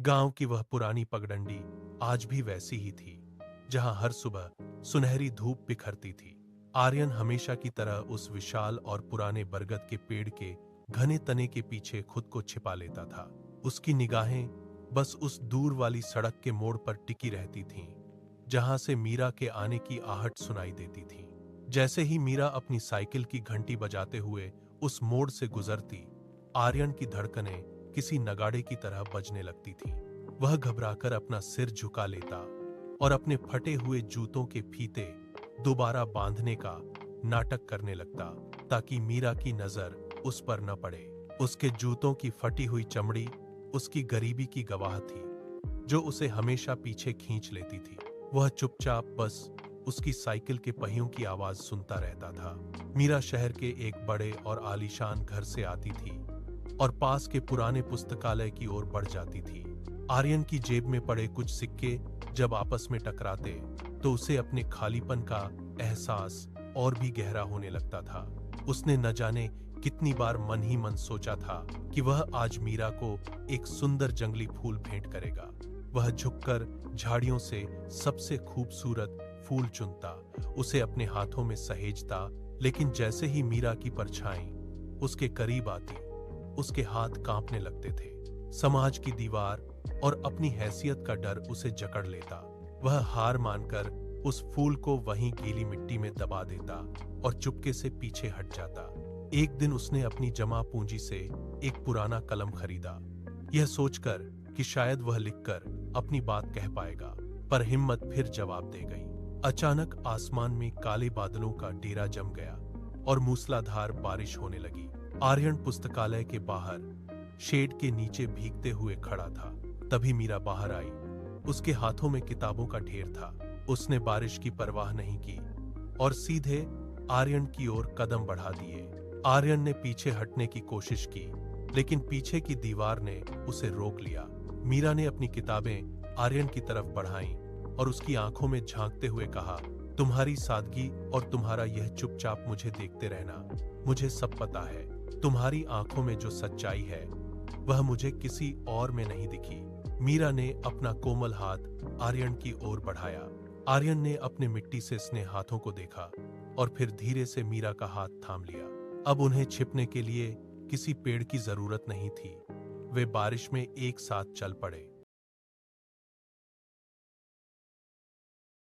गांव की वह पुरानी पगडंडी आज भी वैसी ही थी, जहां हर सुबह सुनहरी धूप बिखरती थी। आर्यन हमेशा की तरह उस विशाल और पुराने बरगद के पेड़ के घने तने के पीछे खुद को छिपा लेता था। उसकी निगाहें बस उस दूर वाली सड़क के मोड़ पर टिकी रहती थीं, जहां से मीरा के आने की आहट सुनाई देती थी। जैसे ही मीरा अपनी साइकिल की घंटी बजाते हुए उस मोड़ से गुजरती, आर्यन की धड़कनें किसी नगाड़े की तरह बजने लगती थीं। वह घबराकर अपना सिर झुका लेता और अपने फटे हुए जूतों के फीते दोबारा बांधने का नाटक करने लगता, ताकि मीरा की नजर उस पर न पड़े। उसके जूतों की फटी हुई चमड़ी उसकी गरीबी की गवाह थी, जो उसे हमेशा पीछे खींच लेती थी। वह चुपचाप बस उसकी साइकिल के पहियों की आवाज सुनता रहता था। मीरा शहर के एक बड़े और आलीशान घर से आती थी और पास के पुराने पुस्तकालय की ओर बढ़ जाती थी। आर्यन की जेब में पड़े कुछ सिक्के जब आपस में टकराते, तो उसे अपने खालीपन का एहसास और भी गहरा होने लगता था। उसने न जाने कितनी बार मन ही मन सोचा था कि वह आज मीरा को एक सुंदर जंगली फूल भेंट करेगा। वह झुककर झाड़ियों से सबसे खूबसूरत फूल चुनता, उसे अपने हाथों में सहेजता, लेकिन जैसे ही मीरा की परछाई उसके करीब आती, उसके हाथ कांपने लगते थे। समाज की दीवार और अपनी हैसियत का डर उसे जकड़ लेता। वह हार मानकर उस फूल को वहीं गीली मिट्टी में दबा देता और चुपके से पीछे हट जाता। एक दिन उसने अपनी जमा पूंजी से एक पुराना कलम खरीदा, यह सोचकर कि शायद वह लिखकर अपनी बात कह पाएगा, पर हिम्मत फिर जवाब दे गई। अचानक आसमान में काले बादलों का डेरा जम गया और मूसलाधार बारिश होने लगी। आर्यन पुस्तकालय के बाहर शेड के नीचे भीगते हुए खड़ा था। तभी मीरा बाहर आई। उसके हाथों में किताबों का ढेर था। उसने बारिश की परवाह नहीं की और सीधे आर्यन की ओर कदम बढ़ा दिए। आर्यन ने पीछे हटने की कोशिश की, लेकिन पीछे की दीवार ने उसे रोक लिया। मीरा ने अपनी किताबें आर्यन की तरफ बढ़ाईं और उसकी आंखों में झांकते हुए कहा, तुम्हारी सादगी और तुम्हारा यह चुपचाप मुझे देखते रहना, मुझे सब पता है। तुम्हारी आंखों में जो सच्चाई है वह मुझे किसी और में नहीं दिखी। मीरा ने अपना कोमल हाथ आर्यन की ओर बढ़ाया। आर्यन ने अपने मिट्टी से स्नेह हाथों को देखा और फिर धीरे से मीरा का हाथ थाम लिया। अब उन्हें छिपने के लिए किसी पेड़ की जरूरत नहीं थी। वे बारिश में एक साथ चल पड़े।